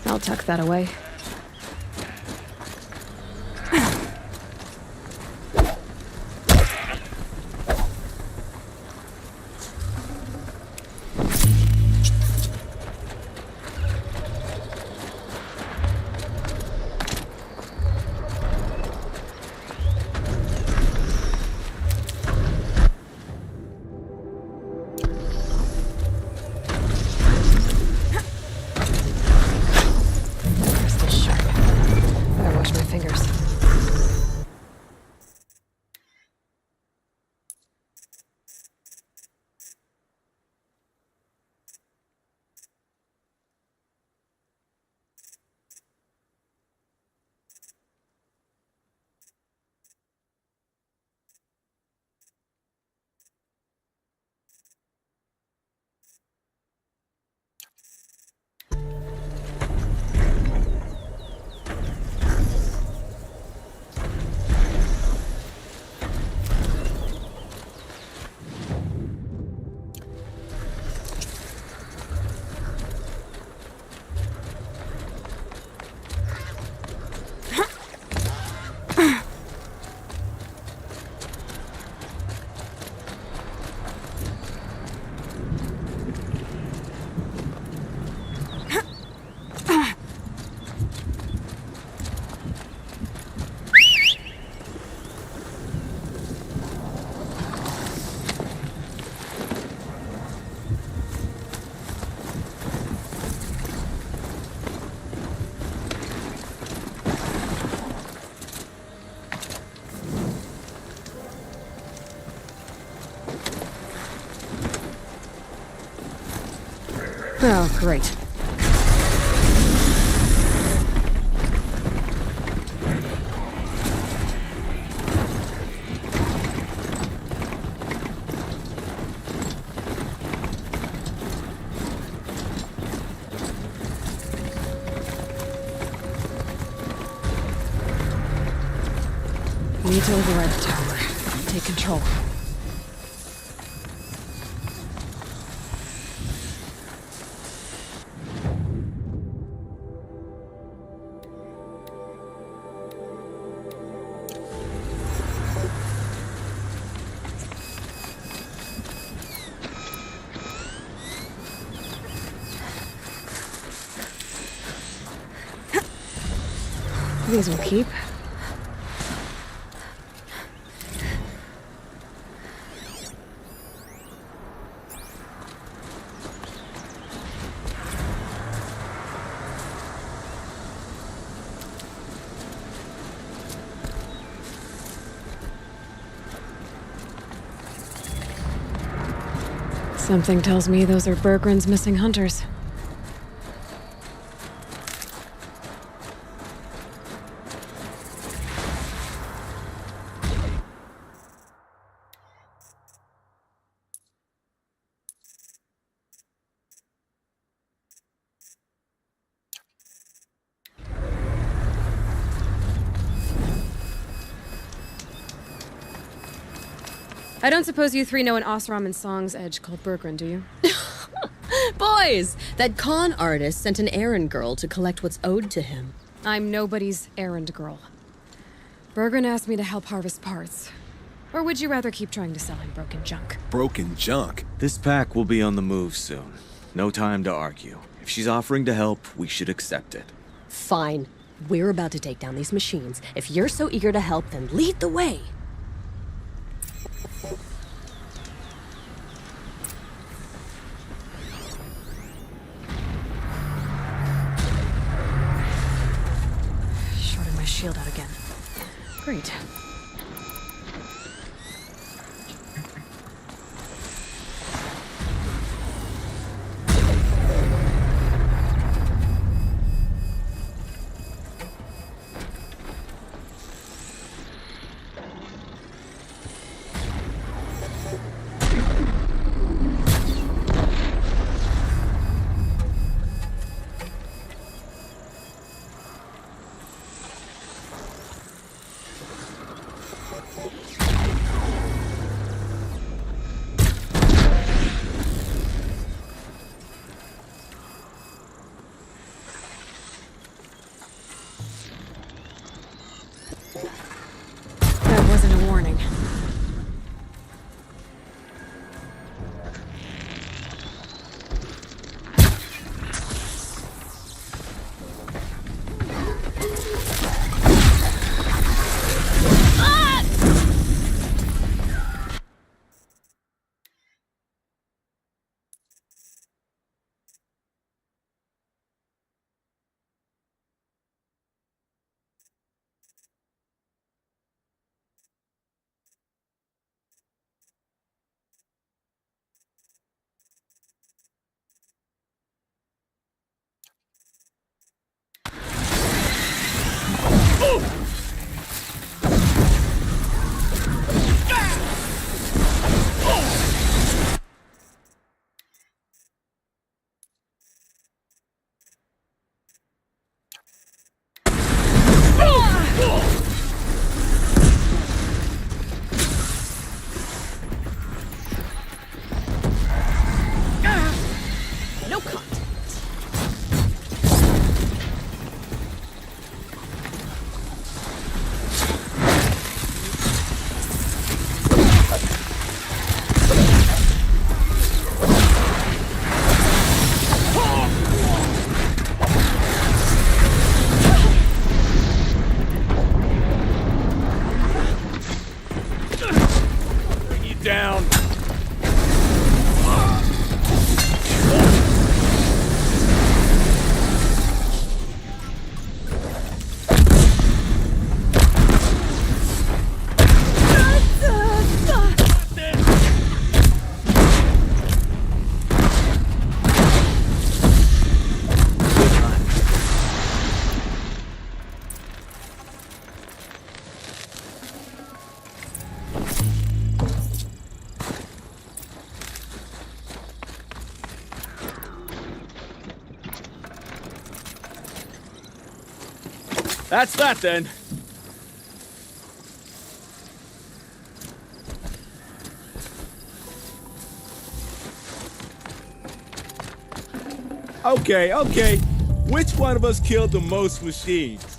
I'll tuck that away. Oh, great. Need to override the tower. Take control. These will keep. Something tells me those are Bergren's missing hunters. I don't suppose you three know an Osram and Song's edge called Bergren, do you? Boys, that con artist sent an errand girl to collect what's owed to him. I'm nobody's errand girl. Bergren asked me to help harvest parts. Or would you rather keep trying to sell him broken junk? Broken junk? This pack will be on the move soon. No time to argue. If she's offering to help, we should accept it. Fine. We're about to take down these machines. If you're so eager to help, then lead the way. Shorted my shield out again. Great. That's that then. Okay. Which one of us killed the most machines?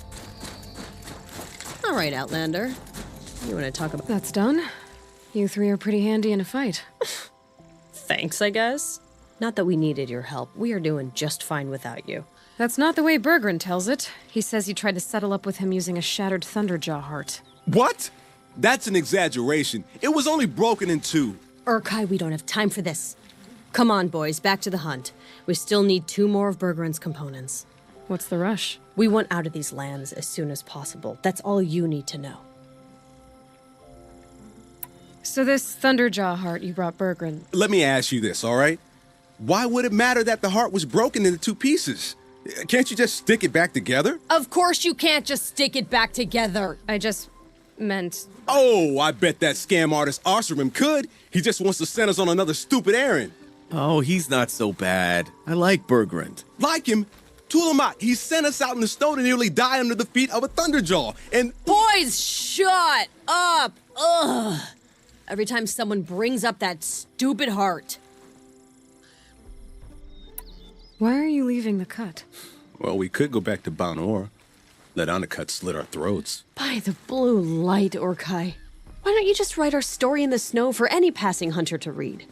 All right, Outlander. You want to talk about... That's done. You three are pretty handy in a fight. Thanks, I guess. Not that we needed your help. We are doing just fine without you. That's not the way Berggren tells it. He says you tried to settle up with him using a shattered Thunderjaw heart. What? That's an exaggeration. It was only broken in two. Urkai, we don't have time for this. Come on, boys, back to the hunt. We still need 2 more of Berggren's components. What's the rush? We want out of these lands as soon as possible. That's all you need to know. So this Thunderjaw heart you brought Berggren, Let me ask you this, all right? Why would it matter that the heart was broken into 2 pieces? Can't you just stick it back together? Of course you can't just stick it back together. I just meant... Oh, I bet that scam artist Arsarim could. He just wants to send us on another stupid errand. Oh, he's not so bad. I like Bergrand. Like him, Tulamat, he sent us out in the snow to nearly die under the feet of a Thunderjaw. And Boys, shut up! Ugh! Every time someone brings up that stupid heart. Why are you leaving the cut? well, we could go back to Banor. Let Anacut slit our throats. By the blue light, Urkai. Why don't you just write our story in the snow for any passing hunter to read?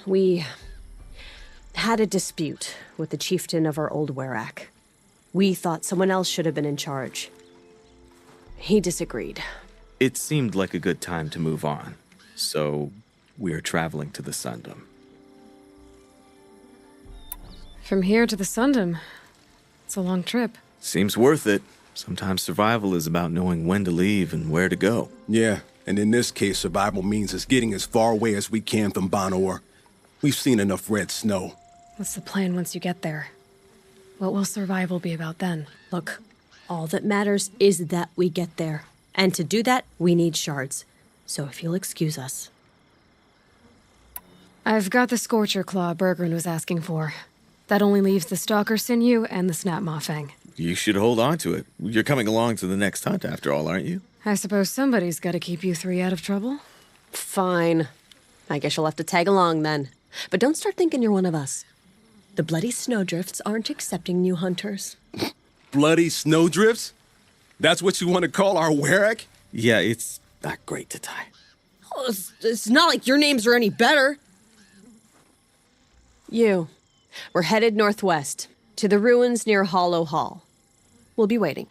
We had a dispute with the chieftain of our old Werak. We thought someone else should have been in charge. He disagreed. It seemed like a good time to move on, so we're traveling to the Sundom. From here to the Sundom. It's a long trip. Seems worth it. Sometimes survival is about knowing when to leave and where to go. Yeah, and in this case, survival means us getting as far away as we can from Banor. We've seen enough red snow. What's the plan once you get there? What will survival be about then? Look, all that matters is that we get there. And to do that, we need shards. So if you'll excuse us. I've got the Scorcher Claw Berggren was asking for. That only leaves the Stalker Sinew and the Snap Maw Fang. You should hold on to it. You're coming along to the next hunt after all, aren't you? I suppose somebody's got to keep you three out of trouble. Fine. I guess you'll have to tag along then. But don't start thinking you're one of us. The Bloody Snowdrifts aren't accepting new hunters. Bloody snowdrifts? That's what you want to call our Werak? Yeah, it's not great to tie. Oh, it's not like your names are any better. We're headed northwest, to the ruins near Hollow Hall. We'll be waiting.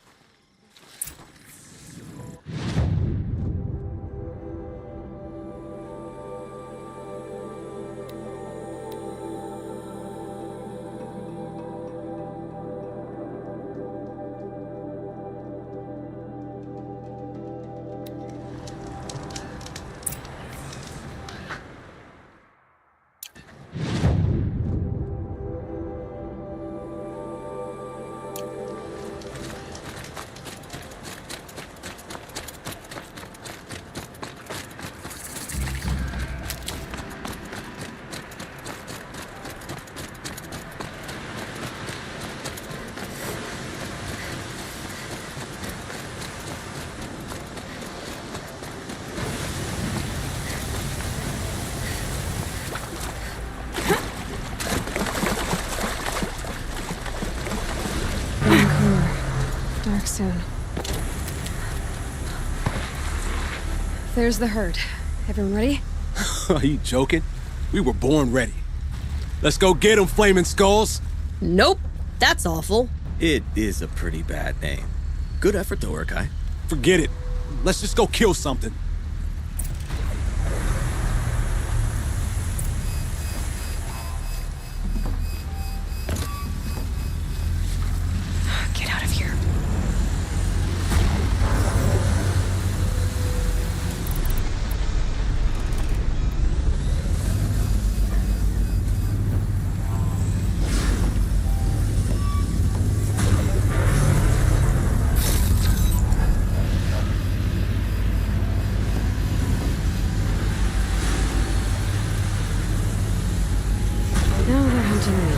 Dark soon. There's the herd. Everyone ready? Are you joking? We were born ready. Let's go get 'em, Flaming Skulls! Nope, that's awful. It is a pretty bad name. Good effort, though, Urkai. Forget it. Let's just go kill something. Get out of here. Now they're hunting me.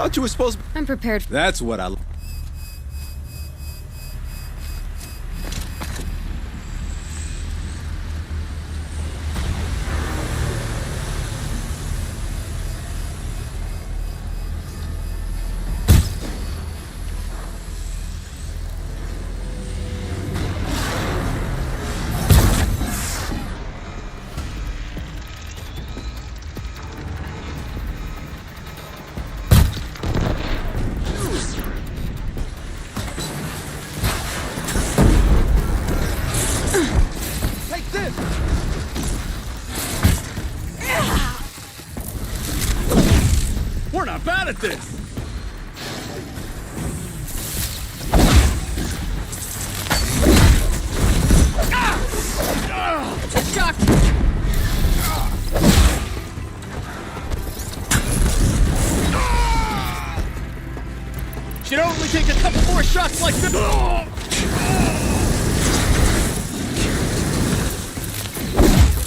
Thought you were supposed to... I'm prepared. That's what I... We're not bad at this! Shocked! Should only take a couple more shots like this!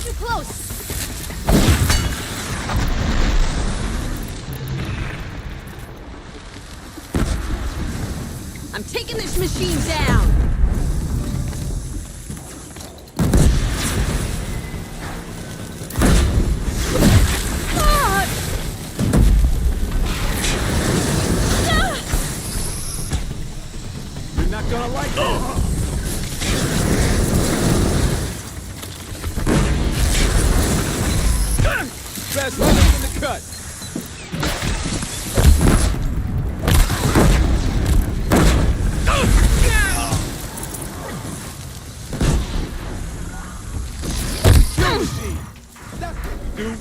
Too close! I'm taking this machine down! You're not gonna like this! Best weapon in the cut! Dude.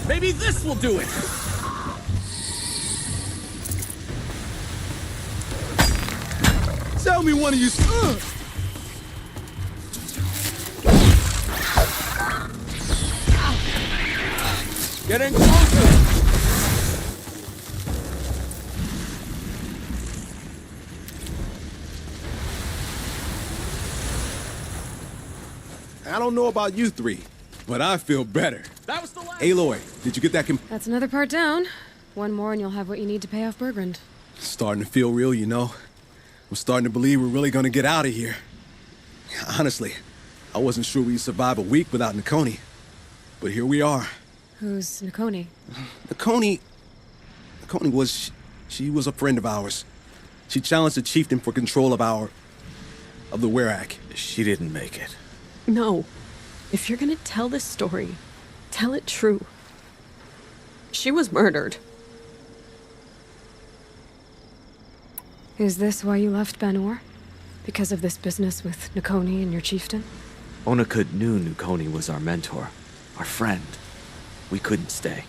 Maybe this will do it! Tell me one of you... Getting closer! I don't know about you three, but I feel better. That was the last. Aloy, did you get that That's another part down. One more and you'll have what you need to pay off Bergrand. Starting to feel real, you know. I'm starting to believe we're really gonna get out of here. Honestly, I wasn't sure we'd survive a week without Nakoni. But here we are. Who's Nakoni? Nakoni was... She was a friend of ours. She challenged the chieftain for control of the Werak. She didn't make it. No. If you're gonna tell this story, tell it true. She was murdered. Is this why you left Banor? Because of this business with Nakoni and your chieftain? Onakut knew Nukoni was our mentor, our friend. We couldn't stay.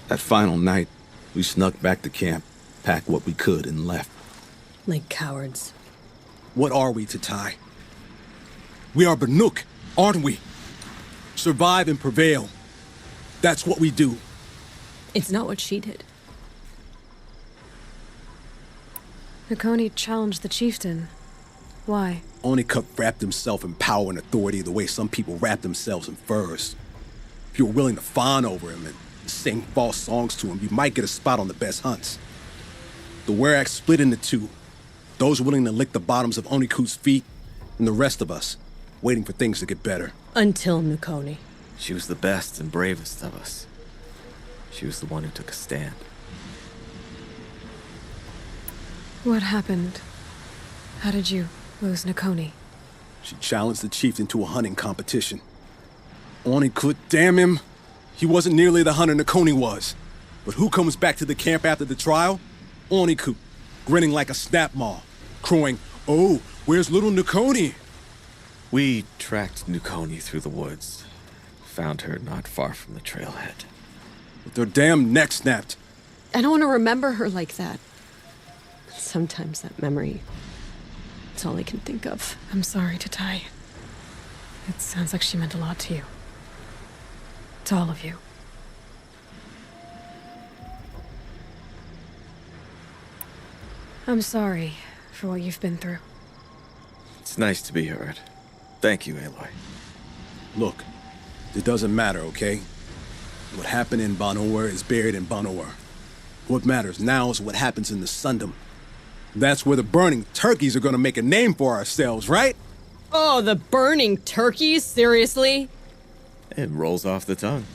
That final night, we snuck back to camp, packed what we could, and left. Like cowards. What are we to Tai? We are Banuk, aren't we? Survive and prevail. That's what we do. It's not what she did. Nakoni challenged the chieftain. Why? Onikup wrapped himself in power and authority the way some people wrap themselves in furs. If you were willing to fawn over him and sing false songs to him, you might get a spot on the best hunts. The Werak split into two. Those willing to lick the bottoms of Onikut's feet, and the rest of us, waiting for things to get better. Until Nakoni. She was the best and bravest of us. She was the one who took a stand. What happened? How did you lose Nakoni? She challenged the chieftain to a hunting competition. Onikut, damn him! He wasn't nearly the hunter Nakoni was. But who comes back to the camp after the trial? Onikut, grinning like a snap maw, crowing, "Oh, where's little Nakoni?" We tracked Nukoni through the woods. Found her not far from the trailhead. With their damn neck snapped. I don't want to remember her like that. Sometimes that memory, it's all I can think of. I'm sorry to Tai. It sounds like she meant a lot to you. To all of you. I'm sorry for what you've been through. It's nice to be heard. Thank you, Aloy. Look, It doesn't matter, okay? What happened in Banor is buried in Banor. What matters now is what happens in the Sundom. That's where the burning turkeys are gonna make a name for ourselves, right? Oh, the burning turkeys? Seriously? It rolls off the tongue.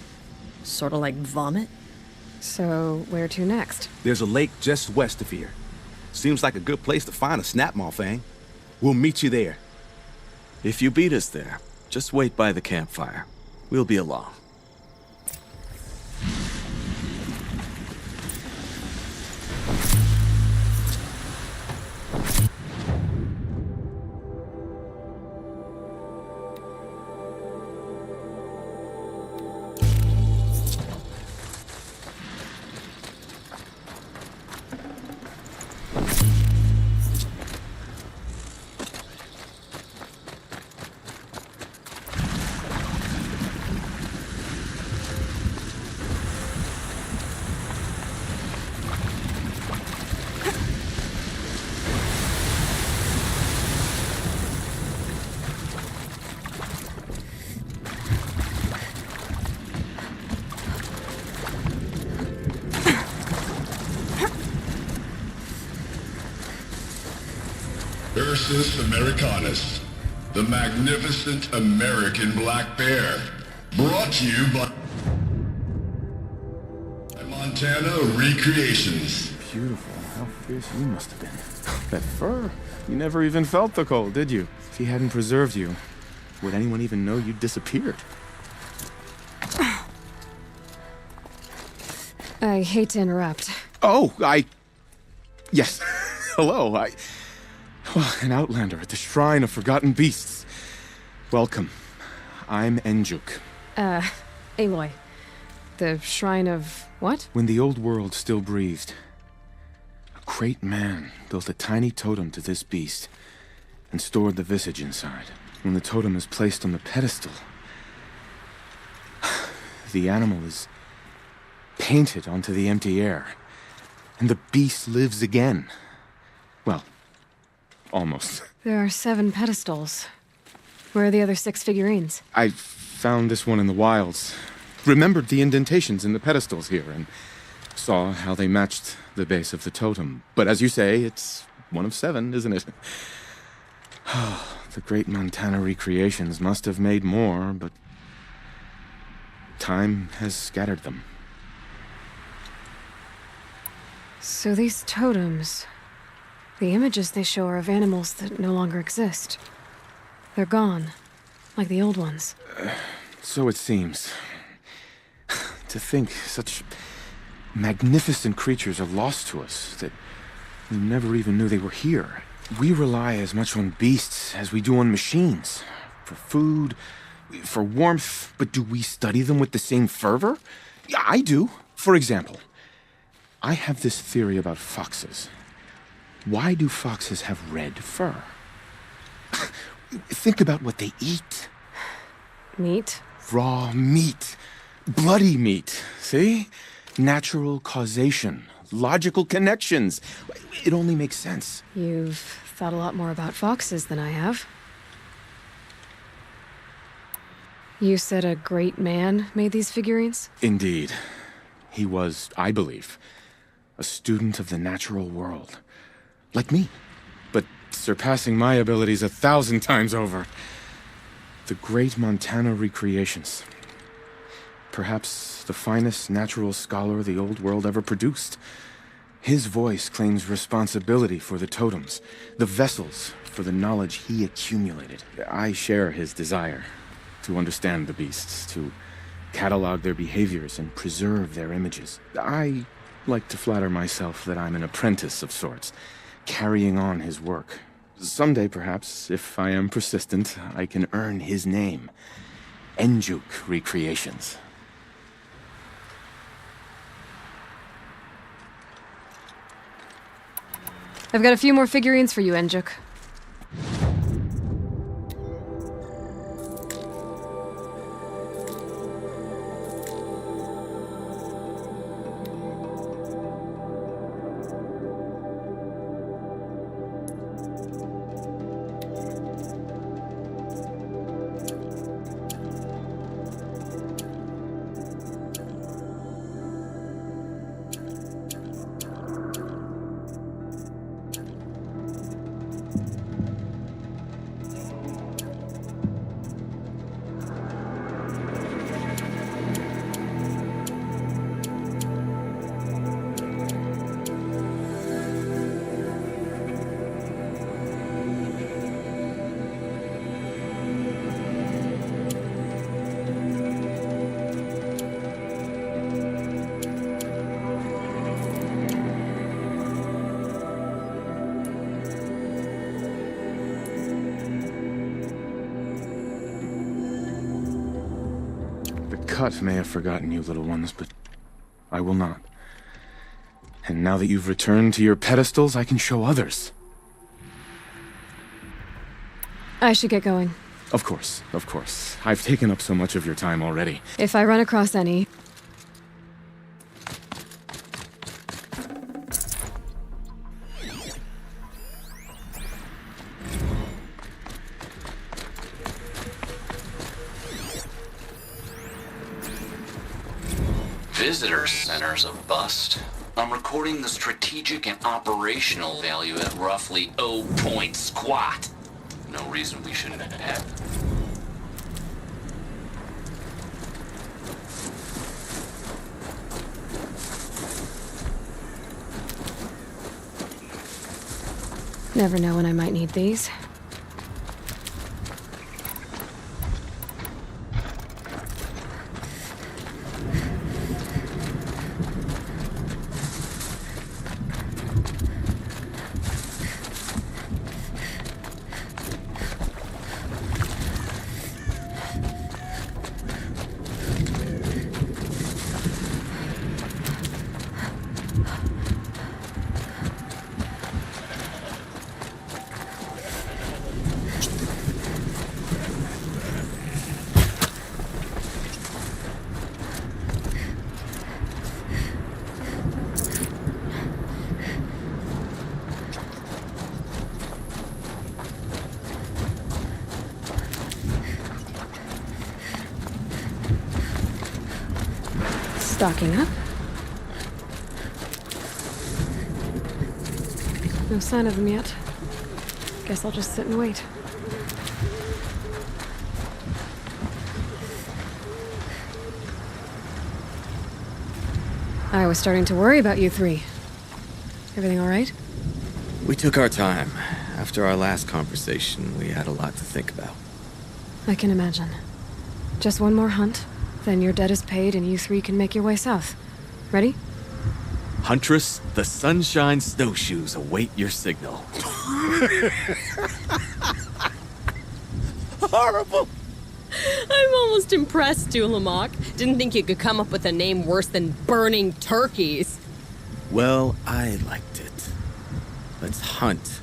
Sort of like vomit? So, where to next? There's a lake just west of here. Seems like a good place to find a snapmaw fang. We'll meet you there. If you beat us there, just wait by the campfire. We'll be along. Ursus Americanus, the magnificent American black bear, brought to you by Montana Recreations. Beautiful. How fierce you must have been. That fur. You never even felt the cold, did you? If he hadn't preserved you, would anyone even know you'd disappeared? I hate to interrupt. Oh, Yes. Hello, an outlander at the Shrine of Forgotten Beasts. Welcome. I'm Enjuk. Aloy. The Shrine of what? When the old world still breathed, a great man built a tiny totem to this beast and stored the visage inside. When the totem is placed on the pedestal, the animal is painted onto the empty air, and the beast lives again. Well, almost. There are 7 pedestals. Where are the other 6 figurines? I found this one in the wilds. Remembered the indentations in the pedestals here and saw how they matched the base of the totem. But as you say, it's one of 7, isn't it? The great Montana Recreations must have made more, but time has scattered them. So these totems... the images they show are of animals that no longer exist. They're gone, like the old ones. So it seems. To think such magnificent creatures are lost to us, that we never even knew they were here. We rely as much on beasts as we do on machines. For food, for warmth, but do we study them with the same fervor? Yeah, I do. For example, I have this theory about foxes. Why do foxes have red fur? Think about what they eat. Meat? Raw meat. Bloody meat. See? Natural causation. Logical connections. It only makes sense. You've thought a lot more about foxes than I have. You said a great man made these figurines? Indeed. He was, I believe, a student of the natural world. Like me. But surpassing my abilities 1,000 times over. The great Montana Recreations. Perhaps the finest natural scholar the old world ever produced. His voice claims responsibility for the totems, the vessels for the knowledge he accumulated. I share his desire to understand the beasts, to catalog their behaviors and preserve their images. I like to flatter myself that I'm an apprentice of sorts, carrying on his work. Someday, perhaps, if I am persistent, I can earn his name. Enjuk Recreations. I've got a few more figurines for you, Enjuk. cut may have forgotten you, little ones, but I will not. And now that you've returned to your pedestals, I can show others. I should get going. Of course, of course. I've taken up so much of your time already. If I run across any, Visitor Center's a bust. I'm recording the strategic and operational value at roughly 0 point squat. No reason we shouldn't have. never know when I might need these. Stocking up. No sign of them yet. Guess I'll just sit and wait. I was starting to worry about you three. Everything all right? We took our time. After our last conversation, we had a lot to think about. I can imagine. Just one more hunt, then your debt is paid and you three can make your way south. Ready? Huntress, the Sunshine Snowshoes await your signal. Horrible! I'm almost impressed, Dulamok. Didn't think you could come up with a name worse than Burning Turkeys. Well, I liked it. Let's hunt.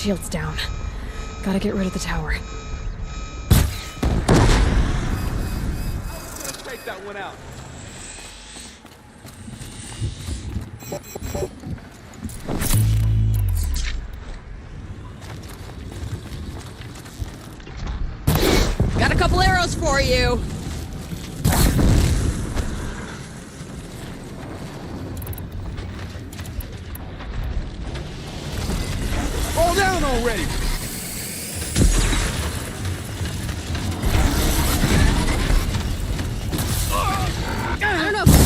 Shields down. Gotta get rid of the tower. Let's take that one out. Got a couple arrows for you. Fall down already! I don't know if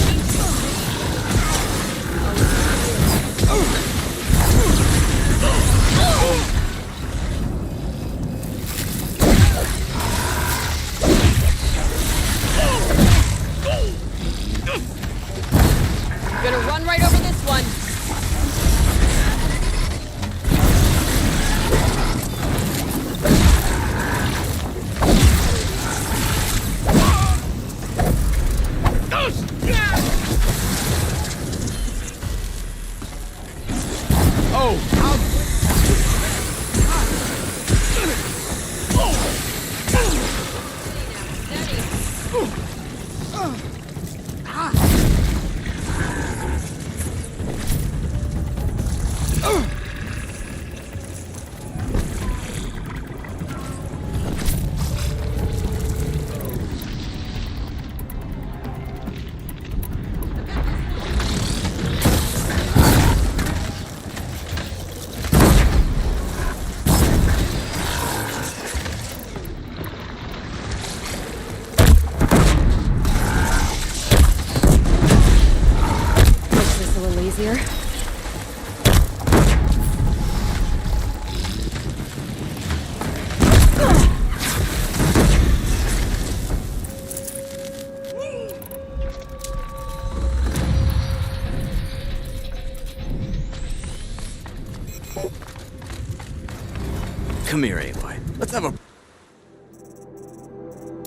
gonna run right over this one. Makes this a little easier. Come here, Aloy. Let's have a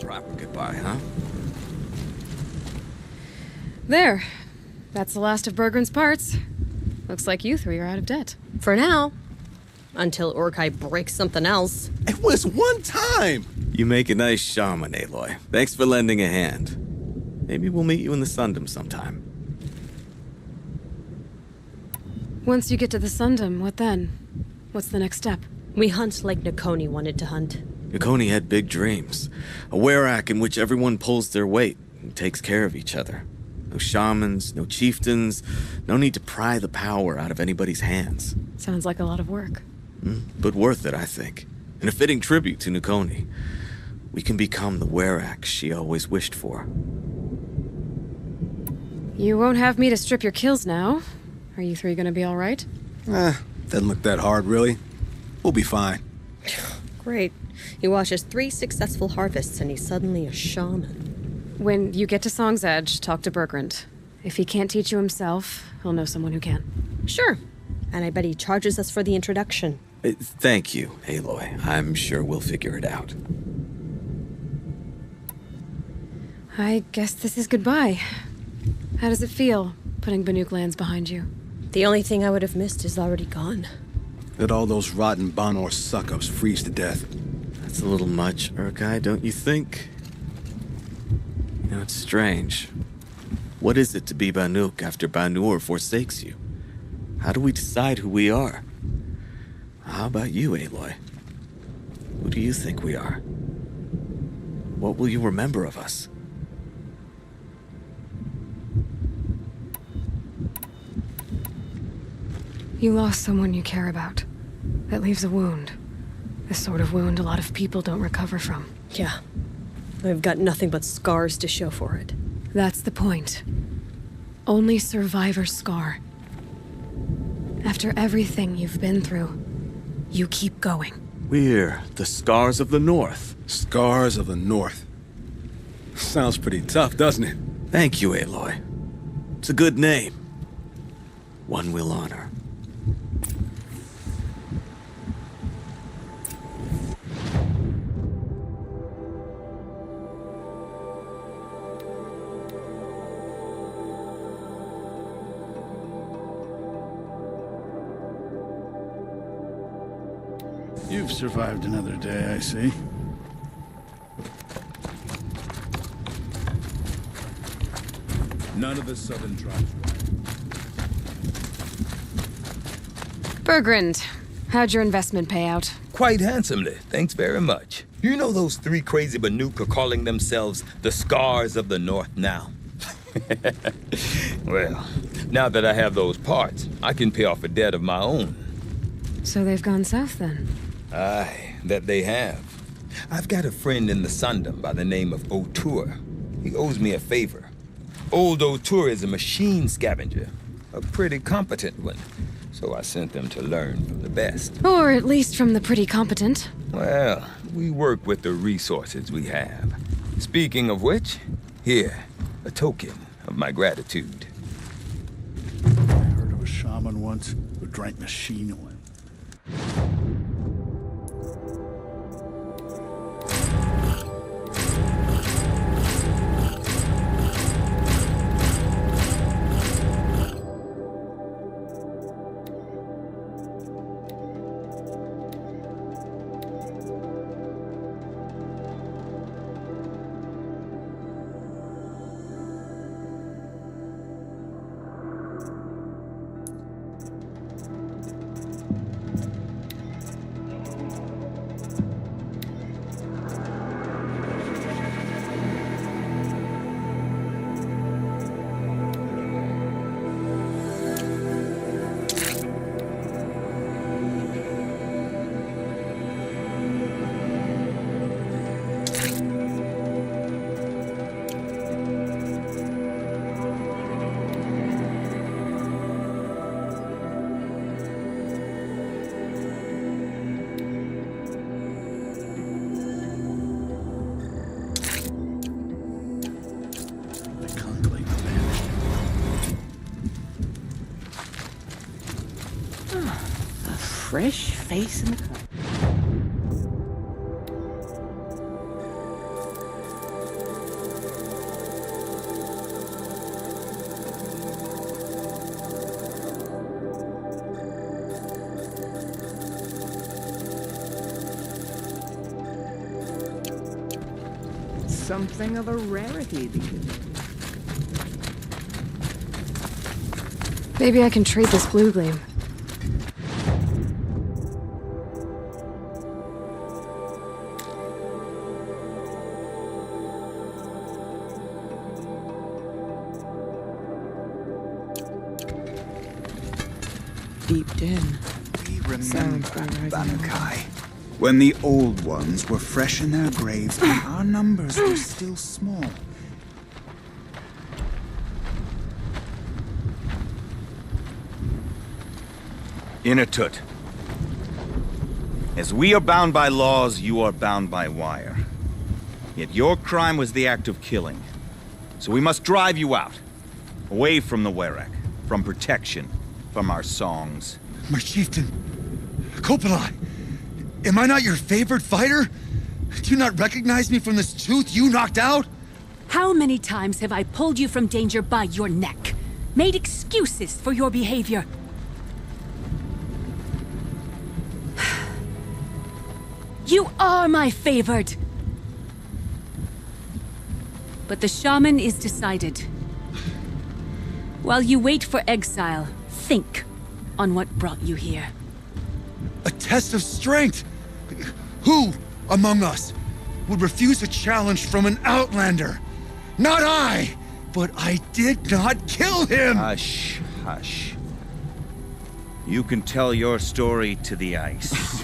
proper goodbye, huh? There. That's the last of Bergren's parts. Looks like you three are out of debt. For now. Until Urkai breaks something else. It was one time! You make a nice shaman, Aloy. Thanks for lending a hand. Maybe we'll meet you in the Sundom sometime. Once you get to the Sundom, what then? What's the next step? We hunt like Nakoni wanted to hunt. Nakoni had big dreams. A werak in which everyone pulls their weight and takes care of each other. No shamans, no chieftains, no need to pry the power out of anybody's hands. Sounds like a lot of work. But worth it, I think. And a fitting tribute to Nakoni. We can become the werak she always wished for. You won't have me to strip your kills now. Are you three gonna be alright? Doesn't look that hard, really. We'll be fine. Great. He watches 3 successful harvests and he's suddenly a shaman. When you get to Song's Edge, talk to Bergrand. If he can't teach you himself, he'll know someone who can. Sure. And I bet he charges us for the introduction. Thank you, Aloy. I'm sure we'll figure it out. I guess this is goodbye. How does it feel, putting Banuk lands behind you? The only thing I would have missed is already gone. Let all those rotten Banor suck-ups freeze to death. That's a little much, Urkai, don't you think? You know, it's strange. What is it to be Banuk after Banur forsakes you? How do we decide who we are? How about you, Aloy? Who do you think we are? What will you remember of us? You lost someone you care about. That leaves a wound. The sort of wound a lot of people don't recover from. Yeah. I've got nothing but scars to show for it. That's the point. Only survivor's scar. After everything you've been through, you keep going. We're the Scars of the North. Scars of the North. Sounds pretty tough, doesn't it? Thank you, Aloy. It's a good name. One we'll honor. You've survived another day, I see. None of the southern tribes. Bergrand, how'd your investment pay out? Quite handsomely, thanks very much. You know those three crazy Banuk are calling themselves the Scars of the North now? Well, now that I have those parts, I can pay off a debt of my own. So they've gone south then? Aye, that they have. I've got a friend in the Sundom by the name of O'Toole. He owes me a favor. Old O'Toole is a machine scavenger, a pretty competent one. So I sent them to learn from the best. Or at least from the pretty competent. Well, we work with the resources we have. Speaking of which, here, a token of my gratitude. I heard of a shaman once who drank machine oil. Fresh face in the cup. Something of a rarity these days. Maybe I can trade this blue gleam. Deep in. We remember Banukai. When the old ones were fresh in their graves and our numbers were still small. Inatut. As we are bound by laws, you are bound by wire. Yet your crime was the act of killing. So we must drive you out. Away from the Werak. From protection. From our songs. My chieftain, Kopalai, am I not your favored fighter? Do you not recognize me from this tooth you knocked out? How many times have I pulled you from danger by your neck? Made excuses for your behavior? You are my favored! But the shaman is decided. While you wait for exile, think on what brought you here. A test of strength! Who among us would refuse a challenge from an outlander? Not I! But I did not kill him! Hush, hush. You can tell your story to the ice.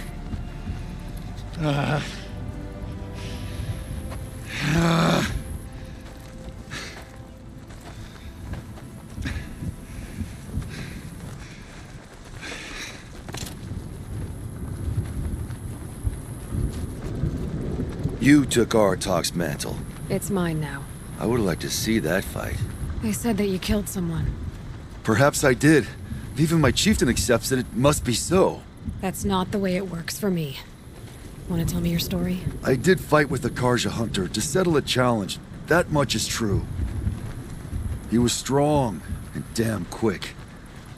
You took Aratak's mantle. It's mine now. I would like to see that fight. They said that you killed someone. Perhaps I did. If even my chieftain accepts it, it must be so. That's not the way it works for me. Want to tell me your story? I did fight with the Karja hunter to settle a challenge. That much is true. He was strong and damn quick.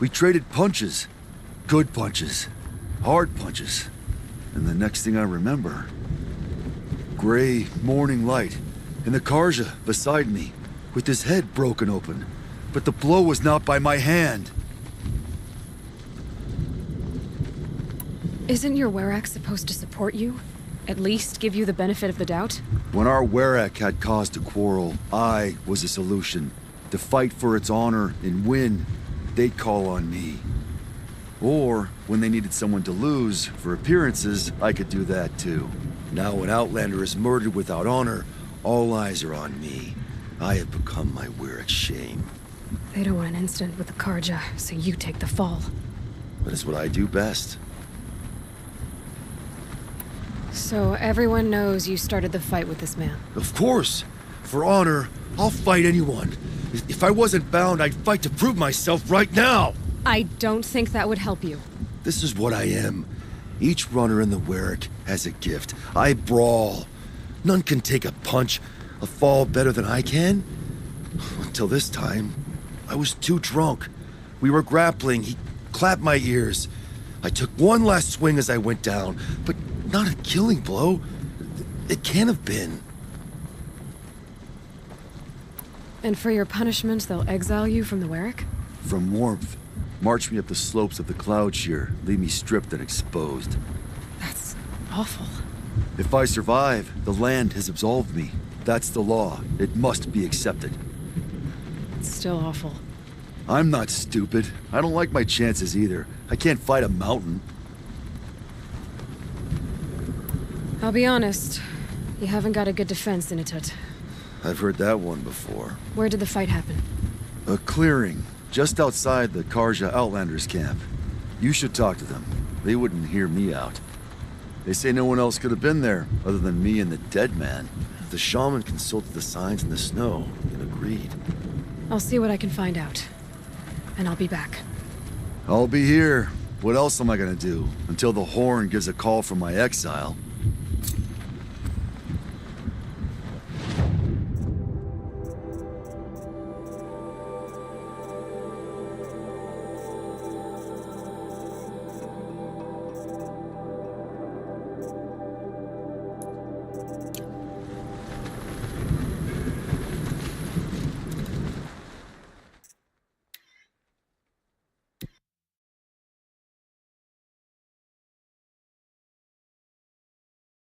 We traded punches. Good punches. Hard punches. And the next thing I remember, gray morning light, and the Karja beside me, with his head broken open. But the blow was not by my hand. Isn't your Werak supposed to support you? At least give you the benefit of the doubt? When our Werak had cause to quarrel, I was a solution. To fight for its honor and win, they'd call on me. Or, when they needed someone to lose for appearances, I could do that too. Now an Outlander is murdered without honor, all eyes are on me. I have become my Werak's shame. They don't want an incident with the Karja, so you take the fall. But it's what I do best. So everyone knows you started the fight with this man? Of course! For honor, I'll fight anyone. If I wasn't bound, I'd fight to prove myself right now! I don't think that would help you. This is what I am. Each runner in the Werak has a gift. I brawl. None can take a punch, a fall better than I can. Until this time, I was too drunk. We were grappling. He clapped my ears. I took one last swing as I went down, but not a killing blow. It can't have been. And for your punishment, they'll exile you from the Werak? From warmth. March me up the slopes of the Cloud Shear, leave me stripped and exposed. That's awful. If I survive, the land has absolved me. That's the law. It must be accepted. It's still awful. I'm not stupid. I don't like my chances either. I can't fight a mountain. I'll be honest. You haven't got a good defense, Initut. I've heard that one before. Where did the fight happen? A clearing, just outside the Karja Outlanders camp. You should talk to them. They wouldn't hear me out. They say no one else could have been there, other than me and the dead man. The shaman consulted the signs in the snow and agreed. I'll see what I can find out. And I'll be back. I'll be here. What else am I gonna do? Until the Horn gives a call from my exile.